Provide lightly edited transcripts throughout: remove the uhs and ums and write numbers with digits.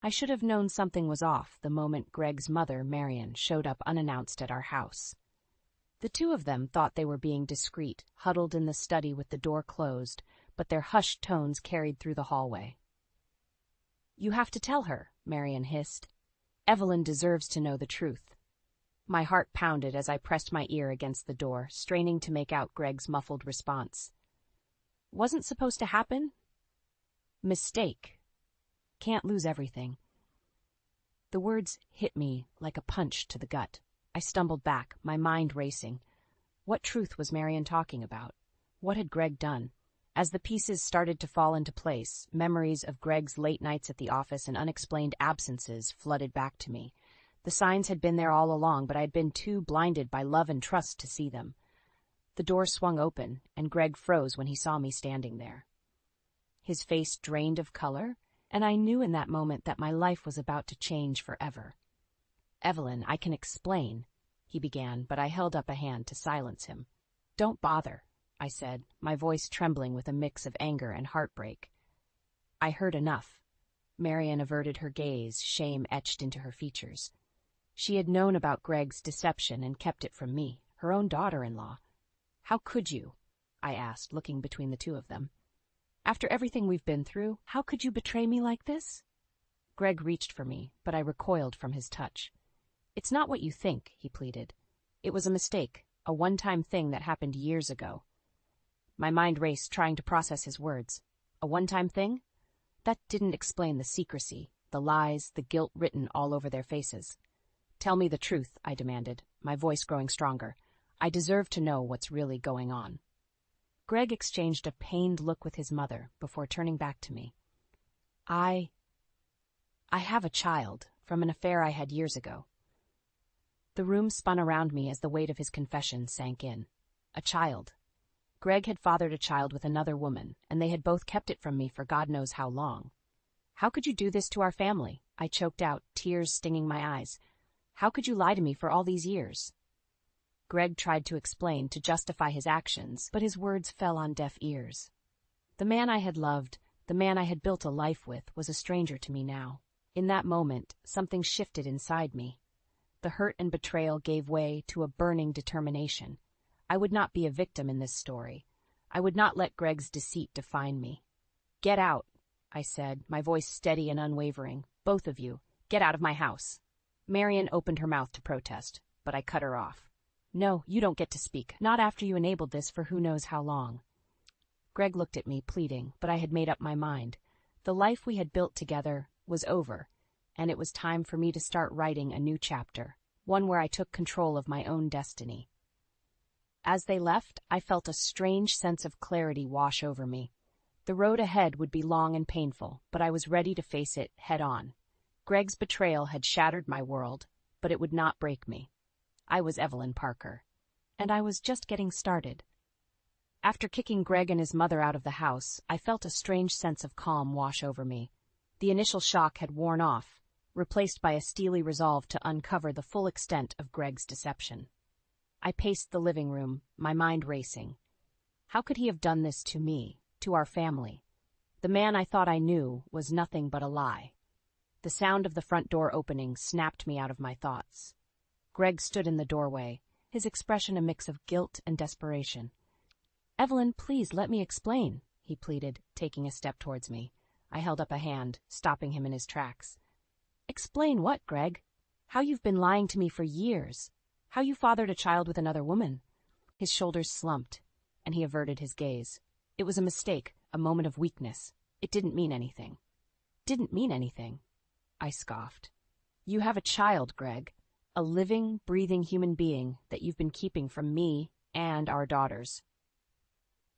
I should have known something was off the moment Greg's mother, Marion, showed up unannounced at our house. The two of them thought they were being discreet, huddled in the study with the door closed, but their hushed tones carried through the hallway. "You have to tell her," Marion hissed. "Evelyn deserves to know the truth." My heart pounded as I pressed my ear against the door, straining to make out Greg's muffled response. "Wasn't supposed to happen? Mistake. Can't lose everything." The words hit me like a punch to the gut. I stumbled back, my mind racing. What truth was Marion talking about? What had Greg done? As the pieces started to fall into place, memories of Greg's late nights at the office and unexplained absences flooded back to me. The signs had been there all along, but I had been too blinded by love and trust to see them. The door swung open, and Greg froze when he saw me standing there. His face drained of color, and I knew in that moment that my life was about to change forever. "Evelyn, I can explain," he began, but I held up a hand to silence him. "Don't bother," I said, my voice trembling with a mix of anger and heartbreak. "I heard enough." Marion averted her gaze, shame etched into her features. She had known about Greg's deception and kept it from me, her own daughter-in-law. "How could you?" I asked, looking between the two of them. "After everything we've been through, how could you betray me like this?" Greg reached for me, but I recoiled from his touch. "It's not what you think," he pleaded. "It was a mistake, a one-time thing that happened years ago." My mind raced, trying to process his words. A one-time thing? That didn't explain the secrecy, the lies, the guilt written all over their faces. "Tell me the truth," I demanded, my voice growing stronger. "I deserve to know what's really going on." Greg exchanged a pained look with his mother before turning back to me. I have a child from an affair I had years ago." The room spun around me as the weight of his confession sank in. A child. Greg had fathered a child with another woman, and they had both kept it from me for God knows how long. "How could you do this to our family?" I choked out, tears stinging my eyes. "How could you lie to me for all these years?" Greg tried to explain, to justify his actions, but his words fell on deaf ears. The man I had loved, the man I had built a life with, was a stranger to me now. In that moment, something shifted inside me. The hurt and betrayal gave way to a burning determination. I would not be a victim in this story. I would not let Greg's deceit define me. "Get out," I said, my voice steady and unwavering. "Both of you, get out of my house." Marion opened her mouth to protest, but I cut her off. "No, you don't get to speak, not after you enabled this for who knows how long." Greg looked at me, pleading, but I had made up my mind. The life we had built together was over, and it was time for me to start writing a new chapter, one where I took control of my own destiny. As they left, I felt a strange sense of clarity wash over me. The road ahead would be long and painful, but I was ready to face it head on. Greg's betrayal had shattered my world, but it would not break me. I was Evelyn Parker, and I was just getting started. After kicking Greg and his mother out of the house, I felt a strange sense of calm wash over me. The initial shock had worn off, replaced by a steely resolve to uncover the full extent of Greg's deception. I paced the living room, my mind racing. How could he have done this to me, to our family? The man I thought I knew was nothing but a lie. The sound of the front door opening snapped me out of my thoughts. Greg stood in the doorway, his expression a mix of guilt and desperation. "Evelyn, please let me explain," he pleaded, taking a step towards me. I held up a hand, stopping him in his tracks. "Explain what, Greg? How you've been lying to me for years. How you fathered a child with another woman." His shoulders slumped, and he averted his gaze. "It was a mistake, a moment of weakness. It didn't mean anything." "Didn't mean anything?" I scoffed. "You have a child, Greg. A living, breathing human being that you've been keeping from me and our daughters."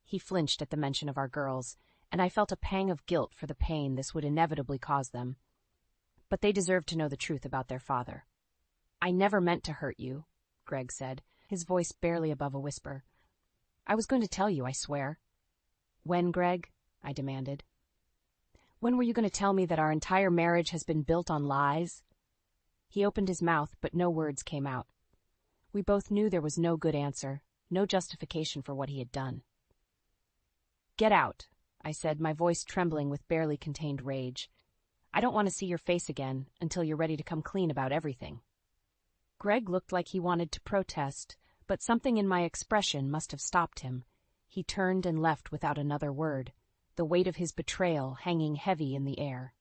He flinched at the mention of our girls, and I felt a pang of guilt for the pain this would inevitably cause them. But they deserved to know the truth about their father. "I never meant to hurt you," Greg said, his voice barely above a whisper. "I was going to tell you, I swear." "When, Greg?" I demanded. "When were you going to tell me that our entire marriage has been built on lies?" He opened his mouth, but no words came out. We both knew there was no good answer, no justification for what he had done. "Get out," I said, my voice trembling with barely contained rage. I don't want to see your face again until you're ready to come clean about everything." Greg looked like he wanted to protest, but something in my expression must have stopped him. He turned and left without another word, the weight of his betrayal hanging heavy in the air.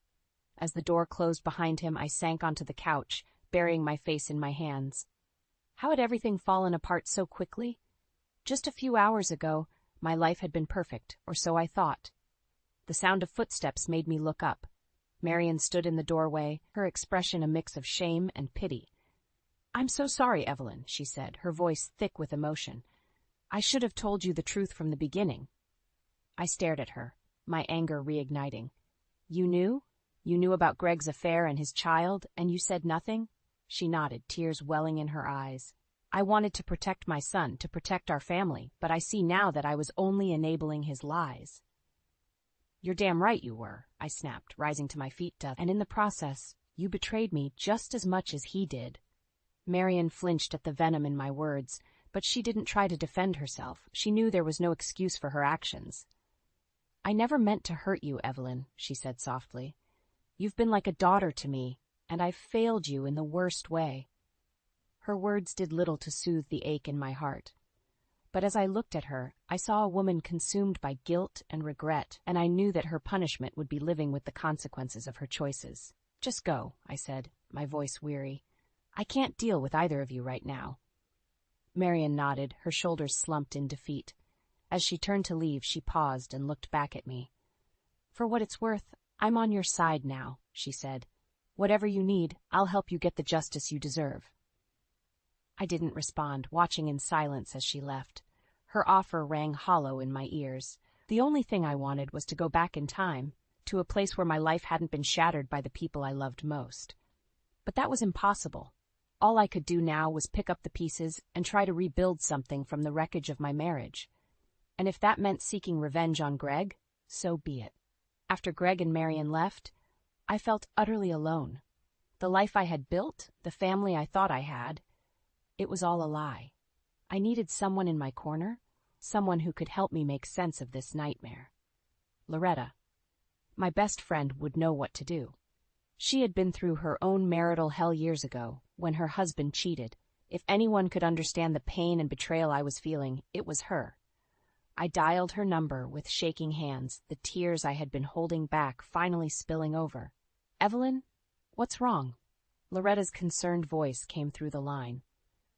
As the door closed behind him, I sank onto the couch, burying my face in my hands. How had everything fallen apart so quickly? Just a few hours ago, my life had been perfect, or so I thought. The sound of footsteps made me look up. Marian stood in the doorway, her expression a mix of shame and pity. "I'm so sorry, Evelyn," she said, her voice thick with emotion. "I should have told you the truth from the beginning." I stared at her, my anger reigniting. "You knew? You knew about Greg's affair and his child, and you said nothing?" She nodded, tears welling in her eyes. "I wanted to protect my son, to protect our family, but I see now that I was only enabling his lies." "You're damn right you were," I snapped, rising to my feet. "And in the process, you betrayed me just as much as he did." Marian flinched at the venom in my words, but she didn't try to defend herself. She knew there was no excuse for her actions. "I never meant to hurt you, Evelyn," she said softly. "You've been like a daughter to me, and I've failed you in the worst way." Her words did little to soothe the ache in my heart. But as I looked at her, I saw a woman consumed by guilt and regret, and I knew that her punishment would be living with the consequences of her choices. "Just go," I said, my voice weary. "I can't deal with either of you right now." Marian nodded, her shoulders slumped in defeat. As she turned to leave, she paused and looked back at me. "For what it's worth, I'm on your side now," she said. "Whatever you need, I'll help you get the justice you deserve." I didn't respond, watching in silence as she left. Her offer rang hollow in my ears. The only thing I wanted was to go back in time, to a place where my life hadn't been shattered by the people I loved most. But that was impossible. All I could do now was pick up the pieces and try to rebuild something from the wreckage of my marriage. And if that meant seeking revenge on Greg, so be it. After Greg and Marian left, I felt utterly alone. The life I had built, the family I thought I had, it was all a lie. I needed someone in my corner, someone who could help me make sense of this nightmare. Loretta, my best friend, would know what to do. She had been through her own marital hell years ago, when her husband cheated. If anyone could understand the pain and betrayal I was feeling, it was her. I dialed her number with shaking hands, the tears I had been holding back finally spilling over. "Evelyn, what's wrong?" Loretta's concerned voice came through the line.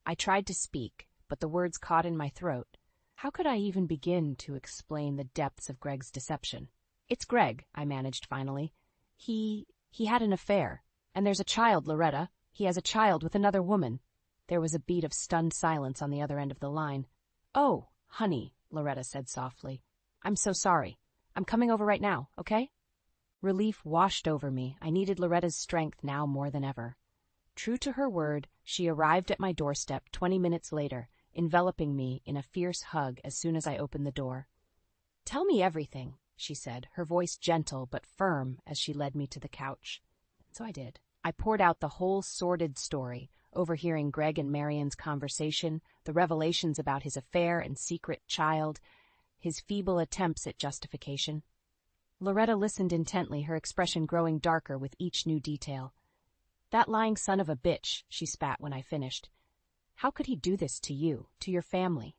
I tried to speak, but the words caught in my throat. How could I even begin to explain the depths of Greg's deception? "It's Greg," I managed finally. He had an affair. And there's a child, Loretta. He has a child with another woman." There was a beat of stunned silence on the other end of the line. "Oh, honey," Loretta said softly. "I'm so sorry. I'm coming over right now, okay?" Relief washed over me. I needed Loretta's strength now more than ever. True to her word, she arrived at my doorstep 20 minutes later, enveloping me in a fierce hug as soon as I opened the door. "Tell me everything," she said, her voice gentle but firm as she led me to the couch. So I did. I poured out the whole sordid story, overhearing Greg and Marian's conversation, the revelations about his affair and secret child, his feeble attempts at justification. Loretta listened intently, her expression growing darker with each new detail. "That lying son of a bitch," she spat when I finished. "How could he do this to you, to your family?"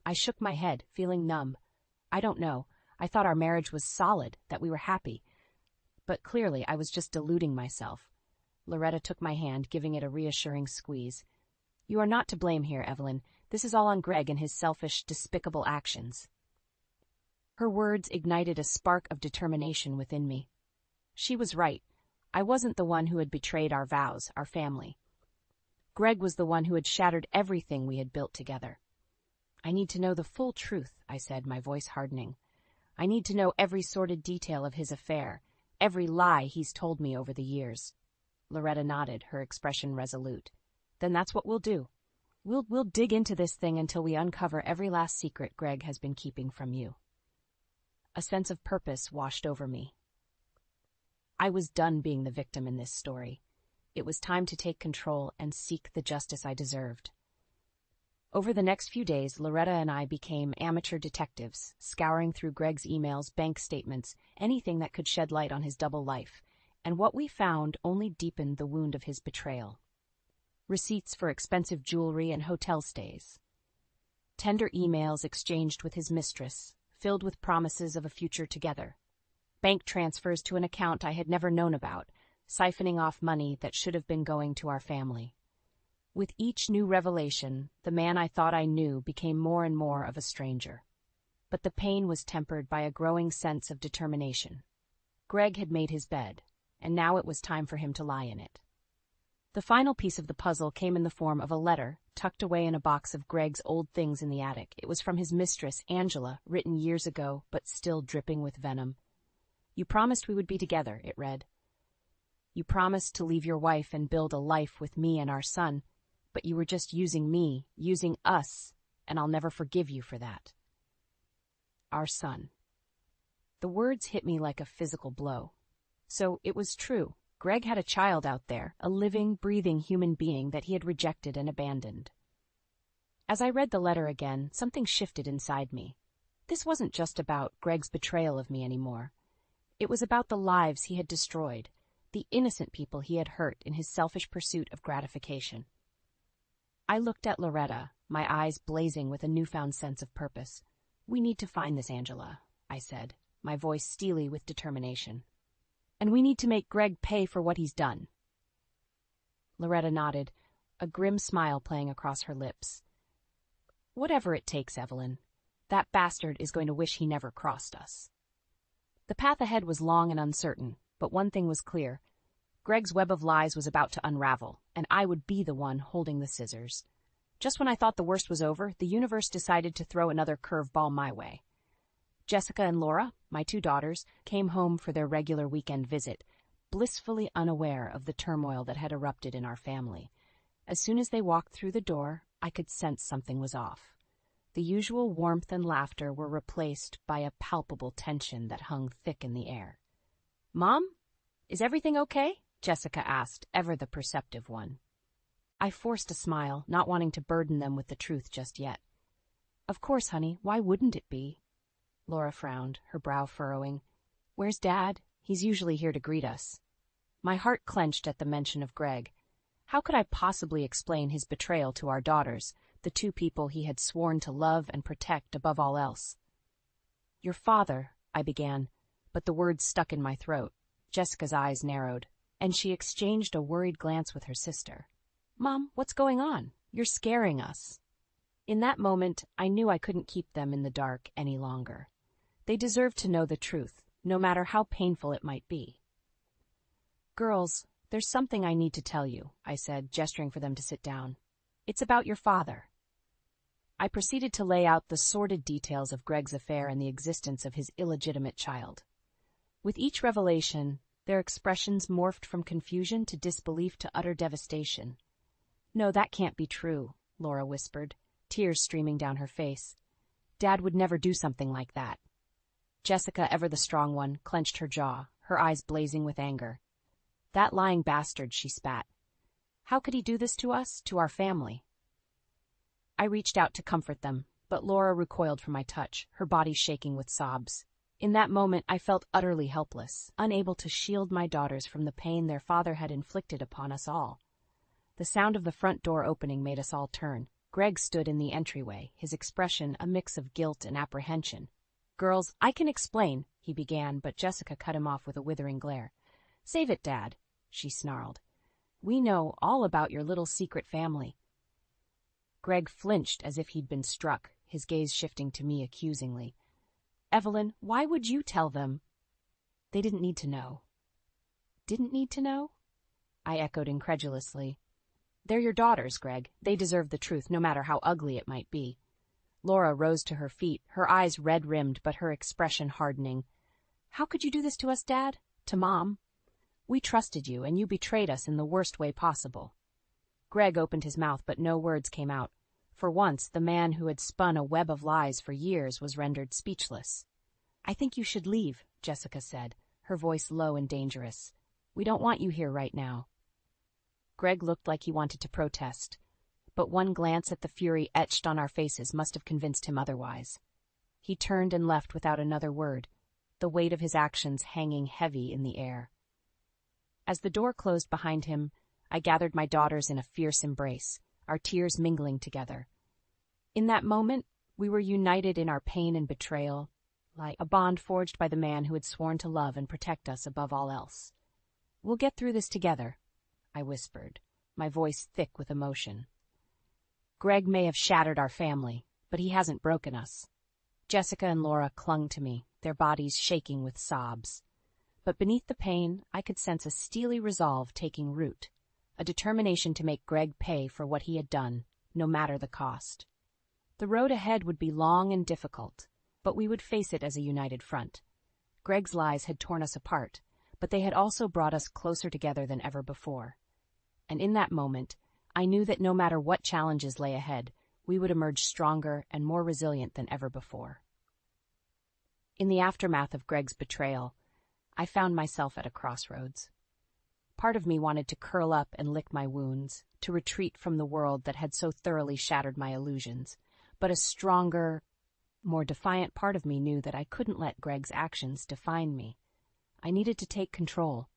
I shook my head, feeling numb. I don't know. I thought our marriage was solid, that we were happy. But clearly I was just deluding myself. Loretta took my hand, giving it a reassuring squeeze. "You are not to blame here, Evelyn. This is all on Greg and his selfish, despicable actions." Her words ignited a spark of determination within me. She was right. I wasn't the one who had betrayed our vows, our family. Greg was the one who had shattered everything we had built together. "I need to know the full truth," I said, my voice hardening. "I need to know every sordid detail of his affair, every lie he's told me over the years." Loretta nodded, her expression resolute. "Then that's what we'll do. We'll dig into this thing until we uncover every last secret Greg has been keeping from you." A sense of purpose washed over me. I was done being the victim in this story. It was time to take control and seek the justice I deserved. Over the next few days, Loretta and I became amateur detectives, scouring through Greg's emails, bank statements, anything that could shed light on his double life. and what we found only deepened the wound of his betrayal. Receipts for expensive jewelry and hotel stays. Tender emails exchanged with his mistress, filled with promises of a future together. Bank transfers to an account I had never known about, siphoning off money that should have been going to our family. With each new revelation, the man I thought I knew became more and more of a stranger. But the pain was tempered by a growing sense of determination. Greg had made his bed, and now it was time for him to lie in it. The final piece of the puzzle came in the form of a letter tucked away in a box of Greg's old things in the attic. It was from his mistress, Angela, written years ago, but still dripping with venom. "You promised we would be together," it read. "You promised to leave your wife and build a life with me and our son, but you were just using me, using us, and I'll never forgive you for that. Our son." The words hit me like a physical blow. So it was true. Greg had a child out there, a living, breathing human being that he had rejected and abandoned. As I read the letter again, something shifted inside me. This wasn't just about Greg's betrayal of me anymore. It was about the lives he had destroyed, the innocent people he had hurt in his selfish pursuit of gratification. I looked at Loretta, my eyes blazing with a newfound sense of purpose. "We need to find this Angela," I said, my voice steely with determination. "And we need to make Greg pay for what he's done." Loretta nodded, a grim smile playing across her lips. "Whatever it takes, Evelyn. That bastard is going to wish he never crossed us." The path ahead was long and uncertain, but one thing was clear. Greg's web of lies was about to unravel, and I would be the one holding the scissors. Just when I thought the worst was over, the universe decided to throw another curveball my way. Jessica and Laura, my 2 daughters, came home for their regular weekend visit, blissfully unaware of the turmoil that had erupted in our family. As soon as they walked through the door, I could sense something was off. The usual warmth and laughter were replaced by a palpable tension that hung thick in the air. "Mom, is everything okay?" Jessica asked, ever the perceptive one. I forced a smile, not wanting to burden them with the truth just yet. "Of course, honey, why wouldn't it be?" Laura frowned, her brow furrowing. "Where's Dad? He's usually here to greet us." My heart clenched at the mention of Greg. How could I possibly explain his betrayal to our daughters, the 2 people he had sworn to love and protect above all else? "Your father," I began, but the words stuck in my throat. Jessica's eyes narrowed, and she exchanged a worried glance with her sister. "Mom, what's going on? You're scaring us." In that moment, I knew I couldn't keep them in the dark any longer. They deserved to know the truth, no matter how painful it might be. "Girls, there's something I need to tell you," I said, gesturing for them to sit down. "It's about your father." I proceeded to lay out the sordid details of Greg's affair and the existence of his illegitimate child. With each revelation, their expressions morphed from confusion to disbelief to utter devastation. "No, that can't be true," Laura whispered, tears streaming down her face. "Dad would never do something like that." Jessica, ever the strong one, clenched her jaw, her eyes blazing with anger. "That lying bastard," she spat. "How could he do this to us, to our family?" I reached out to comfort them, but Laura recoiled from my touch, her body shaking with sobs. In that moment, I felt utterly helpless, unable to shield my daughters from the pain their father had inflicted upon us all. The sound of the front door opening made us all turn. Greg stood in the entryway, his expression a mix of guilt and apprehension. "Girls, I can explain," he began, but Jessica cut him off with a withering glare. "Save it, Dad," she snarled. "We know all about your little secret family." Greg flinched as if he'd been struck, his gaze shifting to me accusingly. "Evelyn, why would you tell them?" "They didn't need to know." "Didn't need to know?" I echoed incredulously. "They're your daughters, Greg. They deserve the truth, no matter how ugly it might be." Laura rose to her feet, her eyes red-rimmed but her expression hardening. "How could you do this to us, Dad? To Mom? We trusted you, and you betrayed us in the worst way possible." Greg opened his mouth, but no words came out. For once, the man who had spun a web of lies for years was rendered speechless. "I think you should leave," Jessica said, her voice low and dangerous. "We don't want you here right now." Greg looked like he wanted to protest, but one glance at the fury etched on our faces must have convinced him otherwise. He turned and left without another word, the weight of his actions hanging heavy in the air. As the door closed behind him, I gathered my daughters in a fierce embrace, our tears mingling together. In that moment, we were united in our pain and betrayal, like a bond forged by the man who had sworn to love and protect us above all else. "We'll get through this together," I whispered, my voice thick with emotion. "Greg may have shattered our family, but he hasn't broken us." Jessica and Laura clung to me, their bodies shaking with sobs. But beneath the pain, I could sense a steely resolve taking root, a determination to make Greg pay for what he had done, no matter the cost. The road ahead would be long and difficult, but we would face it as a united front. Greg's lies had torn us apart, but they had also brought us closer together than ever before. And in that moment, I knew that no matter what challenges lay ahead, we would emerge stronger and more resilient than ever before. In the aftermath of Greg's betrayal, I found myself at a crossroads. Part of me wanted to curl up and lick my wounds, to retreat from the world that had so thoroughly shattered my illusions, but a stronger, more defiant part of me knew that I couldn't let Greg's actions define me. I needed to take control,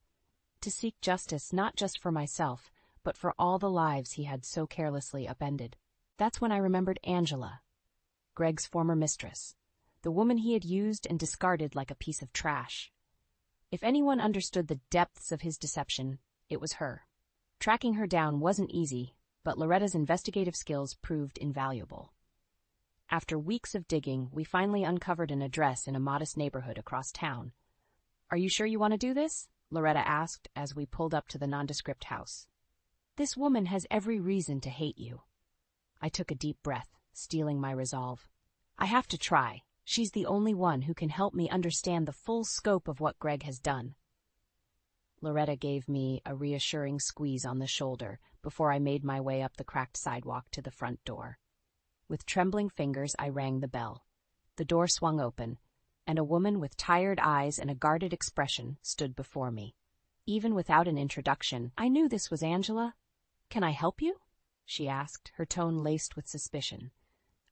to seek justice not just for myself, but for all the lives he had so carelessly upended. That's when I remembered Angela, Greg's former mistress, the woman he had used and discarded like a piece of trash. If anyone understood the depths of his deception, it was her. Tracking her down wasn't easy, but Loretta's investigative skills proved invaluable. After weeks of digging, we finally uncovered an address in a modest neighborhood across town. "Are you sure you want to do this?" Loretta asked as we pulled up to the nondescript house. "This woman has every reason to hate you." I took a deep breath, steeling my resolve. "I have to try. She's the only one who can help me understand the full scope of what Greg has done." Loretta gave me a reassuring squeeze on the shoulder before I made my way up the cracked sidewalk to the front door. With trembling fingers, I rang the bell. The door swung open, and a woman with tired eyes and a guarded expression stood before me. Even without an introduction, I knew this was Angela. "Can I help you?" she asked, her tone laced with suspicion.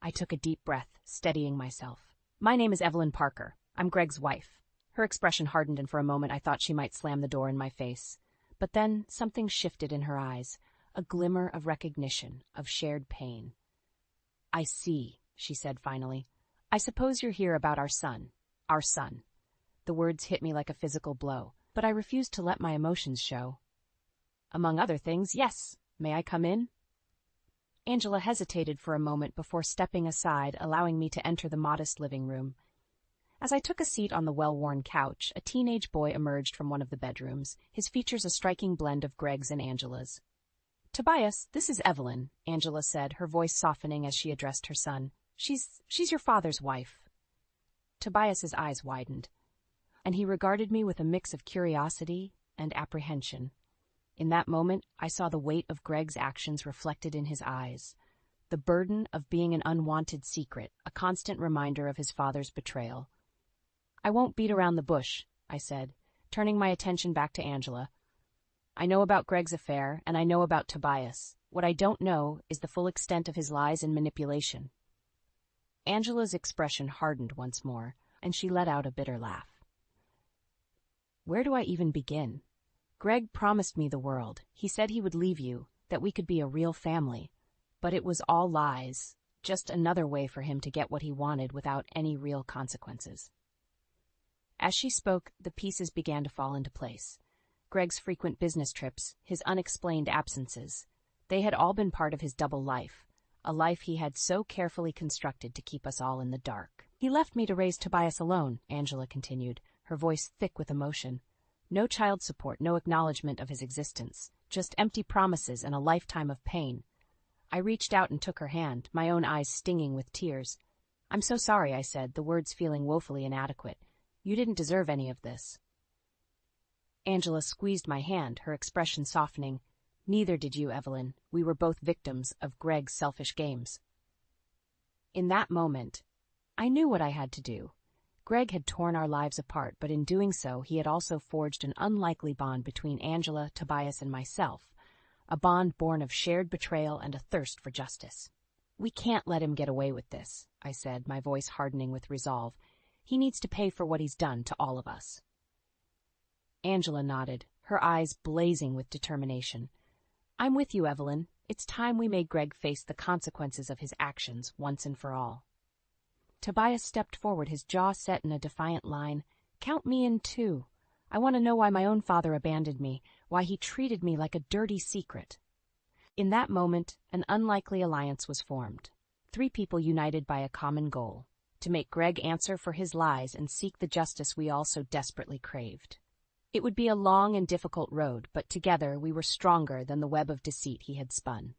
I took a deep breath, steadying myself. "My name is Evelyn Parker. I'm Greg's wife." Her expression hardened, and for a moment I thought she might slam the door in my face. But then something shifted in her eyes, a glimmer of recognition, of shared pain. "I see," she said finally. "I suppose you're here about our son. Our son." The words hit me like a physical blow, but I refused to let my emotions show. "Among other things, yes. May I come in?" Angela hesitated for a moment before stepping aside, allowing me to enter the modest living room. As I took a seat on the well-worn couch, a teenage boy emerged from one of the bedrooms, his features a striking blend of Greg's and Angela's. "Tobias, this is Evelyn," Angela said, her voice softening as she addressed her son. She's your father's wife." Tobias's eyes widened, and he regarded me with a mix of curiosity and apprehension. In that moment, I saw the weight of Greg's actions reflected in his eyes, the burden of being an unwanted secret, a constant reminder of his father's betrayal. "I won't beat around the bush," I said, turning my attention back to Angela. "I know about Greg's affair, and I know about Tobias. What I don't know is the full extent of his lies and manipulation." Angela's expression hardened once more, and she let out a bitter laugh. "Where do I even begin? Greg promised me the world. He said he would leave you, that we could be a real family. But it was all lies, just another way for him to get what he wanted without any real consequences." As she spoke, the pieces began to fall into place. Greg's frequent business trips, his unexplained absences, they had all been part of his double life, a life he had so carefully constructed to keep us all in the dark. "He left me to raise Tobias alone," Angela continued, her voice thick with emotion. "No child support, no acknowledgement of his existence, just empty promises and a lifetime of pain." I reached out and took her hand, my own eyes stinging with tears. "I'm so sorry," I said, the words feeling woefully inadequate. "You didn't deserve any of this." Angela squeezed my hand, her expression softening. "Neither did you, Evelyn. We were both victims of Greg's selfish games." In that moment, I knew what I had to do. Greg had torn our lives apart, but in doing so, he had also forged an unlikely bond between Angela, Tobias, and myself, a bond born of shared betrayal and a thirst for justice. "We can't let him get away with this," I said, my voice hardening with resolve. "He needs to pay for what he's done to all of us." Angela nodded, her eyes blazing with determination. "I'm with you, Evelyn. It's time we made Greg face the consequences of his actions once and for all." Tobias stepped forward, his jaw set in a defiant line. "Count me in too. I want to know why my own father abandoned me, why he treated me like a dirty secret." In that moment, an unlikely alliance was formed. 3 people united by a common goal: to make Greg answer for his lies and seek the justice we all so desperately craved. It would be a long and difficult road, but together we were stronger than the web of deceit he had spun.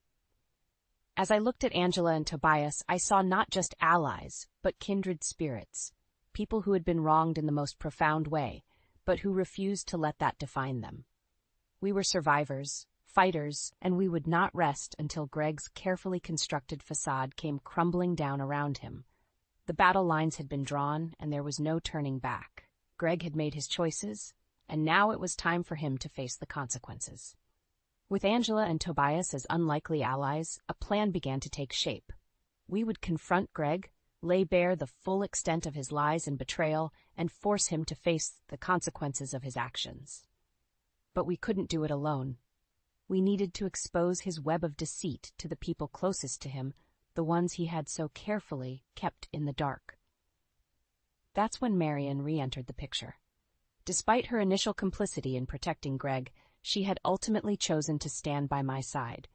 As I looked at Angela and Tobias, I saw not just allies, but kindred spirits, people who had been wronged in the most profound way, but who refused to let that define them. We were survivors, fighters, and we would not rest until Greg's carefully constructed facade came crumbling down around him. The battle lines had been drawn, and there was no turning back. Greg had made his choices, and now it was time for him to face the consequences. With Angela and Tobias as unlikely allies, a plan began to take shape. We would confront Greg, lay bare the full extent of his lies and betrayal, and force him to face the consequences of his actions. But we couldn't do it alone. We needed to expose his web of deceit to the people closest to him, the ones he had so carefully kept in the dark. That's when Marion re-entered the picture. Despite her initial complicity in protecting Greg, she had ultimately chosen to stand by my side.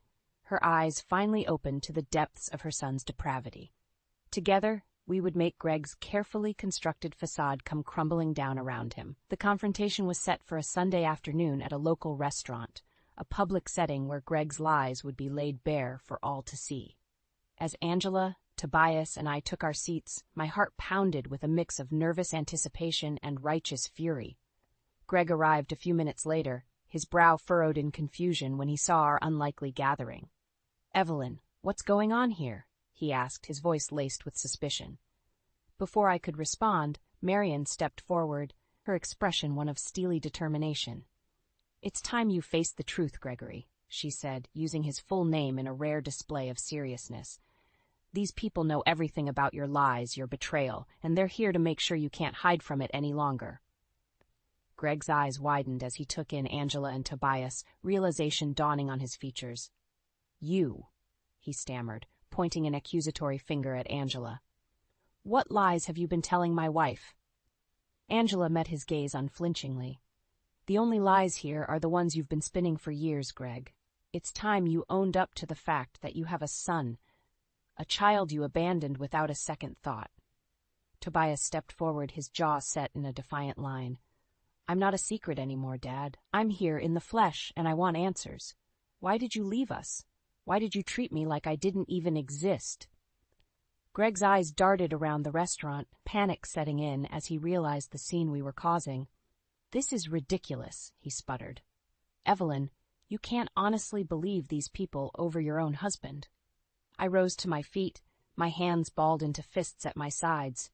Her eyes finally opened to the depths of her son's depravity. Together, we would make Greg's carefully constructed facade come crumbling down around him. The confrontation was set for a Sunday afternoon at a local restaurant, a public setting where Greg's lies would be laid bare for all to see. As Angela, Tobias, and I took our seats, my heart pounded with a mix of nervous anticipation and righteous fury. Greg arrived a few minutes later, his brow furrowed in confusion when he saw our unlikely gathering. "Evelyn, what's going on here?" he asked, his voice laced with suspicion. Before I could respond, Marion stepped forward, her expression one of steely determination. "It's time you faced the truth, Gregory," she said, using his full name in a rare display of seriousness. "These people know everything about your lies, your betrayal, and they're here to make sure you can't hide from it any longer." Greg's eyes widened as he took in Angela and Tobias, realization dawning on his features. "You," he stammered, pointing an accusatory finger at Angela. "What lies have you been telling my wife?" Angela met his gaze unflinchingly. "The only lies here are the ones you've been spinning for years, Greg. It's time you owned up to the fact that you have a son, a child you abandoned without a second thought." Tobias stepped forward, his jaw set in a defiant line. "I'm not a secret anymore, Dad. I'm here in the flesh, and I want answers. Why did you leave us? Why did you treat me like I didn't even exist?" Greg's eyes darted around the restaurant, panic setting in as he realized the scene we were causing. "This is ridiculous," he sputtered. "Evelyn, you can't honestly believe these people over your own husband." I rose to my feet, my hands balled into fists at my sides.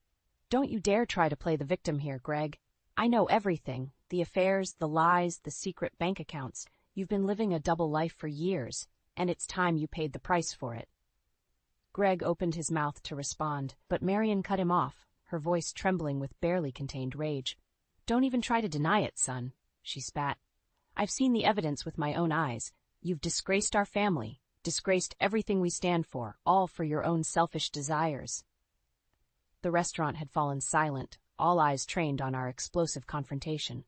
"Don't you dare try to play the victim here, Greg. I know everything, the affairs, the lies, the secret bank accounts. You've been living a double life for years, and it's time you paid the price for it." Greg opened his mouth to respond, but Marion cut him off, her voice trembling with barely contained rage. "Don't even try to deny it, son," she spat. "I've seen the evidence with my own eyes. You've disgraced our family, disgraced everything we stand for, all for your own selfish desires." The restaurant had fallen silent, all eyes trained on our explosive confrontation.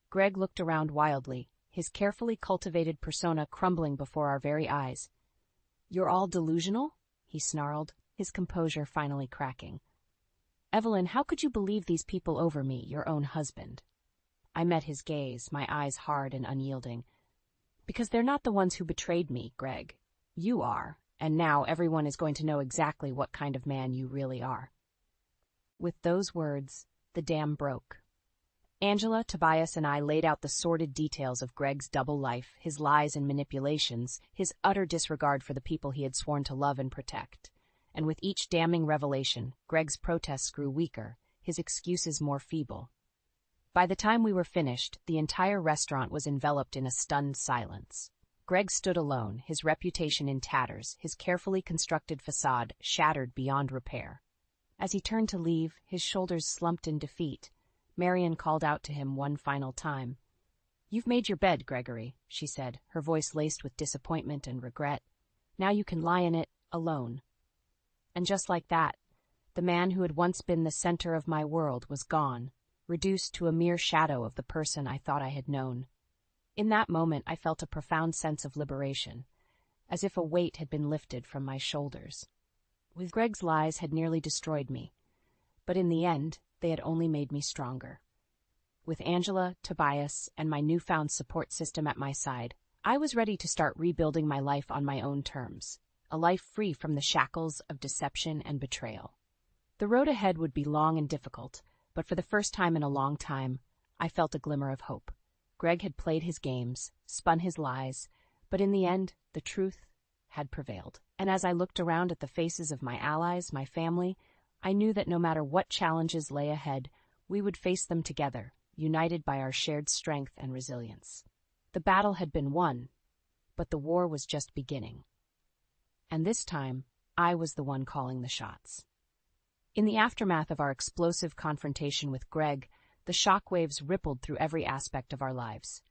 Greg looked around wildly, his carefully cultivated persona crumbling before our very eyes. "You're all delusional?" he snarled, his composure finally cracking. "Evelyn, how could you believe these people over me, your own husband?" I met his gaze, my eyes hard and unyielding. "Because they're not the ones who betrayed me, Greg. You are, and now everyone is going to know exactly what kind of man you really are." With those words, the dam broke. Angela, Tobias, and I laid out the sordid details of Greg's double life, his lies and manipulations, his utter disregard for the people he had sworn to love and protect. And with each damning revelation, Greg's protests grew weaker, his excuses more feeble. By the time we were finished, the entire restaurant was enveloped in a stunned silence. Greg stood alone, his reputation in tatters, his carefully constructed facade shattered beyond repair. As he turned to leave, his shoulders slumped in defeat, Marion called out to him one final time. "You've made your bed, Gregory," she said, her voice laced with disappointment and regret. "Now you can lie in it, alone." And just like that, the man who had once been the center of my world was gone, reduced to a mere shadow of the person I thought I had known. In that moment, I felt a profound sense of liberation, as if a weight had been lifted from my shoulders. With Greg's lies had nearly destroyed me, but in the end, they had only made me stronger. With Angela, Tobias, and my newfound support system at my side, I was ready to start rebuilding my life on my own terms, a life free from the shackles of deception and betrayal. The road ahead would be long and difficult, but for the first time in a long time, I felt a glimmer of hope. Greg had played his games, spun his lies, but in the end, the truth had prevailed. And as I looked around at the faces of my allies, my family, I knew that no matter what challenges lay ahead, we would face them together, united by our shared strength and resilience. The battle had been won, but the war was just beginning. And this time, I was the one calling the shots. In the aftermath of our explosive confrontation with Greg, the shockwaves rippled through every aspect of our lives.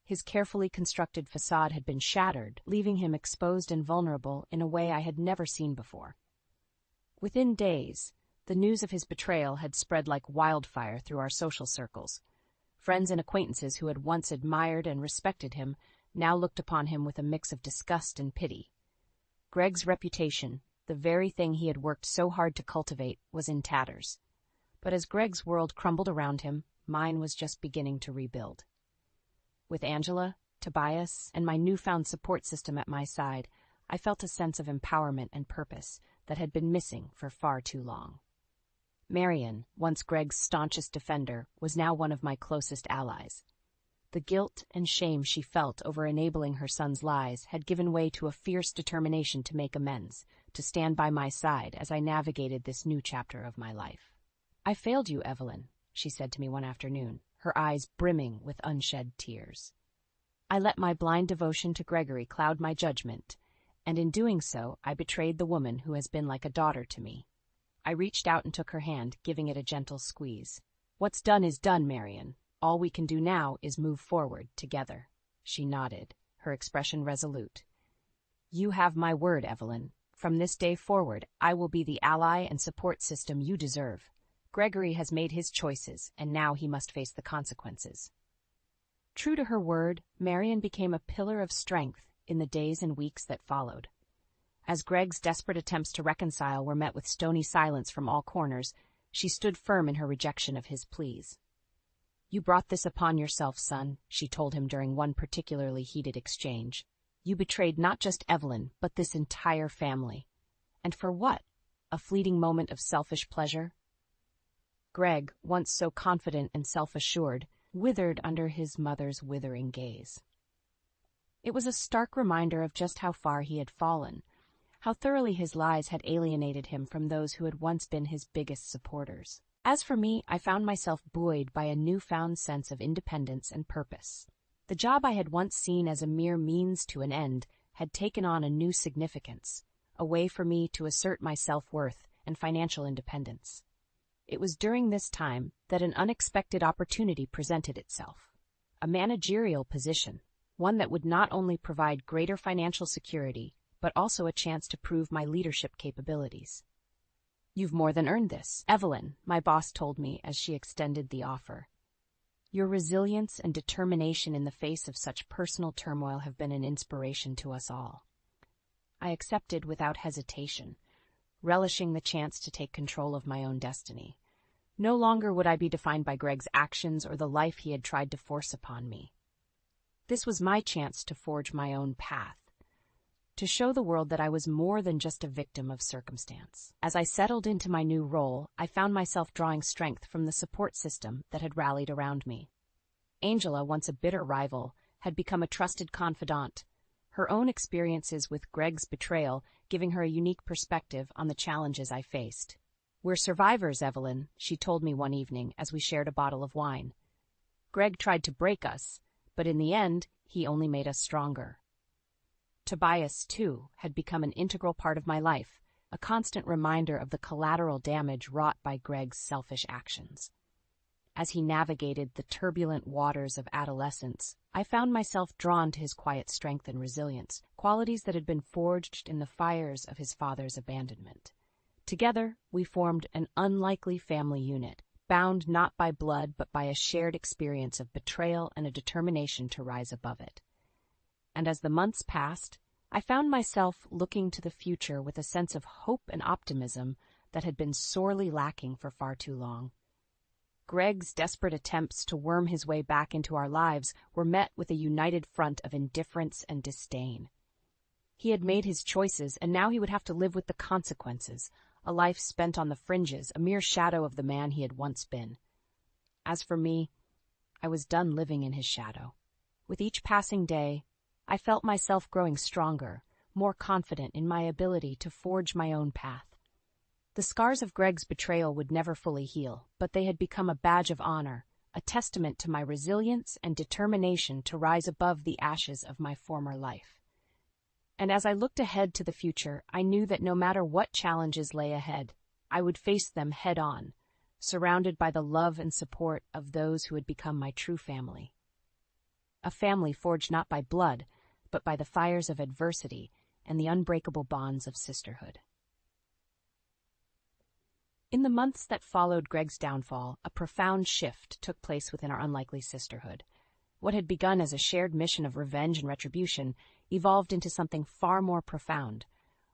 His carefully constructed facade had been shattered, leaving him exposed and vulnerable in a way I had never seen before. Within days, the news of his betrayal had spread like wildfire through our social circles. Friends and acquaintances who had once admired and respected him now looked upon him with a mix of disgust and pity. Greg's reputation, the very thing he had worked so hard to cultivate, was in tatters. But as Greg's world crumbled around him, mine was just beginning to rebuild. With Angela, Tobias, and my newfound support system at my side, I felt a sense of empowerment and purpose that had been missing for far too long. Marion, once Greg's staunchest defender, was now one of my closest allies. The guilt and shame she felt over enabling her son's lies had given way to a fierce determination to make amends, to stand by my side as I navigated this new chapter of my life. "I failed you, Evelyn," she said to me one afternoon, her eyes brimming with unshed tears. "I let my blind devotion to Gregory cloud my judgment, and in doing so, I betrayed the woman who has been like a daughter to me." I reached out and took her hand, giving it a gentle squeeze. "What's done is done, Marion. All we can do now is move forward together." She nodded, her expression resolute. "You have my word, Evelyn. From this day forward, I will be the ally and support system you deserve. Gregory has made his choices, and now he must face the consequences." True to her word, Marion became a pillar of strength in the days and weeks that followed. As Greg's desperate attempts to reconcile were met with stony silence from all corners, she stood firm in her rejection of his pleas. "You brought this upon yourself, son," she told him during one particularly heated exchange. "You betrayed not just Evelyn, but this entire family. And for what? A fleeting moment of selfish pleasure?" Greg, once so confident and self-assured, withered under his mother's withering gaze. It was a stark reminder of just how far he had fallen, how thoroughly his lies had alienated him from those who had once been his biggest supporters. As for me, I found myself buoyed by a newfound sense of independence and purpose. The job I had once seen as a mere means to an end had taken on a new significance, a way for me to assert my self-worth and financial independence. It was during this time that an unexpected opportunity presented itself. A managerial position, one that would not only provide greater financial security, but also a chance to prove my leadership capabilities. "You've more than earned this, Evelyn," my boss told me as she extended the offer. "Your resilience and determination in the face of such personal turmoil have been an inspiration to us all." I accepted without hesitation, relishing the chance to take control of my own destiny. No longer would I be defined by Greg's actions or the life he had tried to force upon me. This was my chance to forge my own path, to show the world that I was more than just a victim of circumstance. As I settled into my new role, I found myself drawing strength from the support system that had rallied around me. Angela, once a bitter rival, had become a trusted confidant, her own experiences with Greg's betrayal giving her a unique perspective on the challenges I faced. "We're survivors, Evelyn," she told me one evening as we shared a bottle of wine. "Greg tried to break us, but in the end, he only made us stronger." Tobias, too, had become an integral part of my life, a constant reminder of the collateral damage wrought by Greg's selfish actions. As he navigated the turbulent waters of adolescence, I found myself drawn to his quiet strength and resilience, qualities that had been forged in the fires of his father's abandonment. Together, we formed an unlikely family unit, bound not by blood but by a shared experience of betrayal and a determination to rise above it. And as the months passed, I found myself looking to the future with a sense of hope and optimism that had been sorely lacking for far too long. Greg's desperate attempts to worm his way back into our lives were met with a united front of indifference and disdain. He had made his choices, and now he would have to live with the consequences, a life spent on the fringes, a mere shadow of the man he had once been. As for me, I was done living in his shadow. With each passing day, I felt myself growing stronger, more confident in my ability to forge my own path. The scars of Greg's betrayal would never fully heal, but they had become a badge of honor, a testament to my resilience and determination to rise above the ashes of my former life. And as I looked ahead to the future, I knew that no matter what challenges lay ahead, I would face them head-on, surrounded by the love and support of those who had become my true family. A family forged not by blood, but by the fires of adversity and the unbreakable bonds of sisterhood. In the months that followed Greg's downfall, a profound shift took place within our unlikely sisterhood. What had begun as a shared mission of revenge and retribution evolved into something far more profound,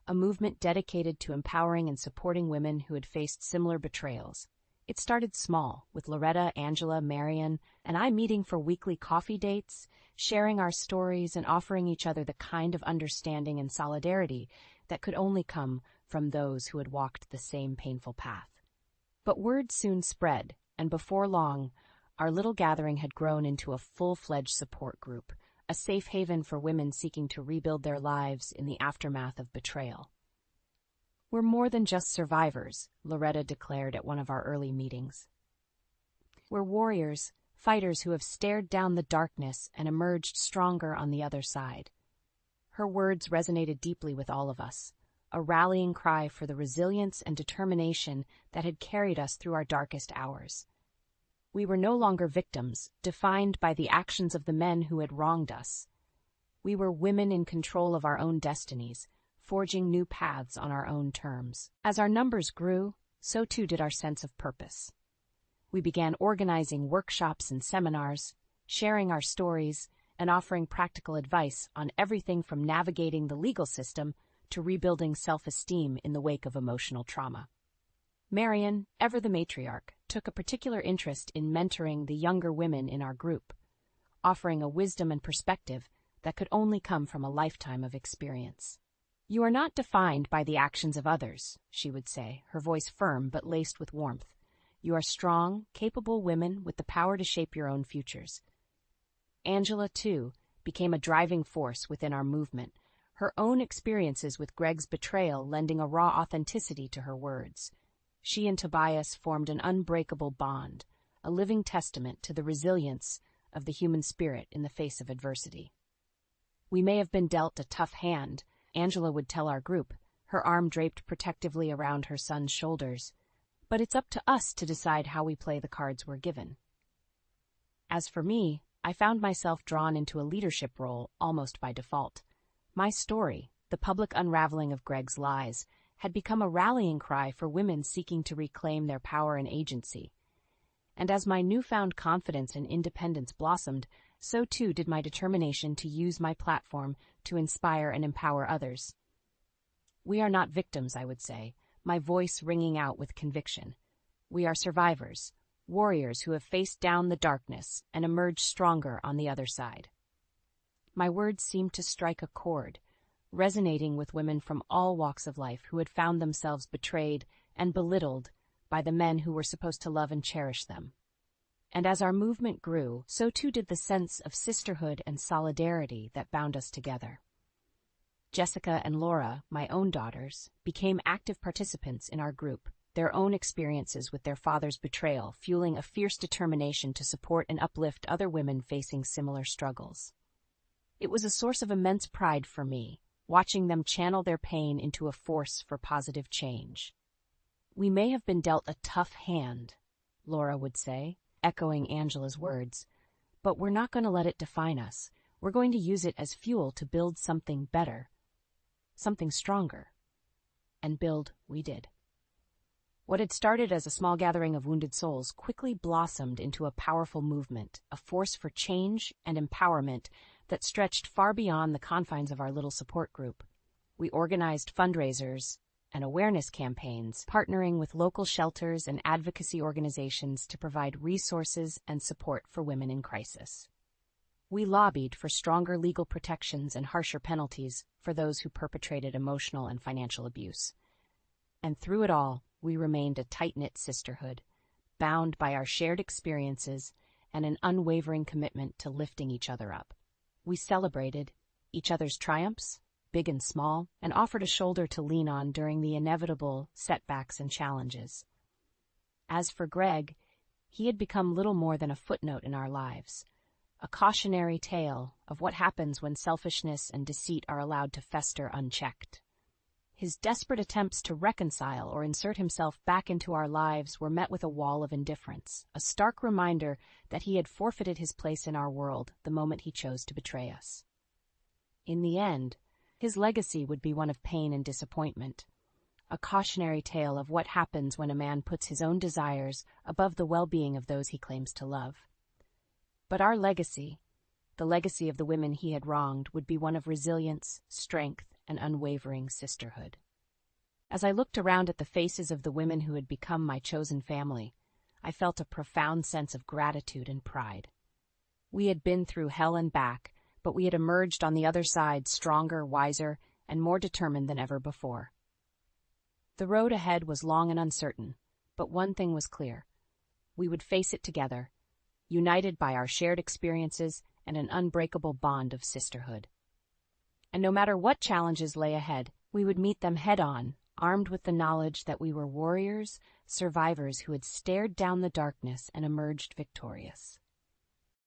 a movement dedicated to empowering and supporting women who had faced similar betrayals. It started small, with Loretta, Angela, Marian, and I meeting for weekly coffee dates, sharing our stories and offering each other the kind of understanding and solidarity that could only come from those who had walked the same painful path. But word soon spread, and before long, our little gathering had grown into a full-fledged support group, a safe haven for women seeking to rebuild their lives in the aftermath of betrayal. "We're more than just survivors," Loretta declared at one of our early meetings. "We're warriors, fighters who have stared down the darkness and emerged stronger on the other side." Her words resonated deeply with all of us, a rallying cry for the resilience and determination that had carried us through our darkest hours. We were no longer victims, defined by the actions of the men who had wronged us. We were women in control of our own destinies, forging new paths on our own terms. As our numbers grew, so too did our sense of purpose. We began organizing workshops and seminars, sharing our stories, and offering practical advice on everything from navigating the legal system to rebuilding self-esteem in the wake of emotional trauma. Marian, ever the matriarch, took a particular interest in mentoring the younger women in our group, offering a wisdom and perspective that could only come from a lifetime of experience. "You are not defined by the actions of others," she would say, her voice firm but laced with warmth. "You are strong, capable women with the power to shape your own futures." Angela, too, became a driving force within our movement, her own experiences with Greg's betrayal lending a raw authenticity to her words. She and Tobias formed an unbreakable bond, a living testament to the resilience of the human spirit in the face of adversity. "We may have been dealt a tough hand," Angela would tell our group, her arm draped protectively around her son's shoulders, "but it's up to us to decide how we play the cards we're given." As for me, I found myself drawn into a leadership role almost by default. My story, the public unraveling of Greg's lies, had become a rallying cry for women seeking to reclaim their power and agency. And as my newfound confidence and independence blossomed, so too did my determination to use my platform to inspire and empower others. "We are not victims," I would say, my voice ringing out with conviction. "We are survivors, warriors who have faced down the darkness and emerged stronger on the other side." My words seemed to strike a chord, resonating with women from all walks of life who had found themselves betrayed and belittled by the men who were supposed to love and cherish them. And as our movement grew, so too did the sense of sisterhood and solidarity that bound us together. Jessica and Laura, my own daughters, became active participants in our group, their own experiences with their father's betrayal fueling a fierce determination to support and uplift other women facing similar struggles. It was a source of immense pride for me, watching them channel their pain into a force for positive change. "We may have been dealt a tough hand," Laura would say, echoing Angela's words. But we're not going to let it define us. We're going to use it as fuel to build something better, something stronger. And build we did. What had started as a small gathering of wounded souls quickly blossomed into a powerful movement, a force for change and empowerment that stretched far beyond the confines of our little support group. We organized fundraisers and awareness campaigns, partnering with local shelters and advocacy organizations to provide resources and support for women in crisis. We lobbied for stronger legal protections and harsher penalties for those who perpetrated emotional and financial abuse. And through it all, we remained a tight-knit sisterhood, bound by our shared experiences and an unwavering commitment to lifting each other up. We celebrated each other's triumphs, big and small, and offered a shoulder to lean on during the inevitable setbacks and challenges. As for Greg, he had become little more than a footnote in our lives, a cautionary tale of what happens when selfishness and deceit are allowed to fester unchecked. His desperate attempts to reconcile or insert himself back into our lives were met with a wall of indifference, a stark reminder that he had forfeited his place in our world the moment he chose to betray us. In the end, his legacy would be one of pain and disappointment, a cautionary tale of what happens when a man puts his own desires above the well-being of those he claims to love. But our legacy, the legacy of the women he had wronged, would be one of resilience, strength, and unwavering sisterhood. As I looked around at the faces of the women who had become my chosen family, I felt a profound sense of gratitude and pride. We had been through hell and back, but we had emerged on the other side stronger, wiser, and more determined than ever before. The road ahead was long and uncertain, but one thing was clear. We would face it together, united by our shared experiences and an unbreakable bond of sisterhood. And no matter what challenges lay ahead, we would meet them head-on, armed with the knowledge that we were warriors, survivors who had stared down the darkness and emerged victorious.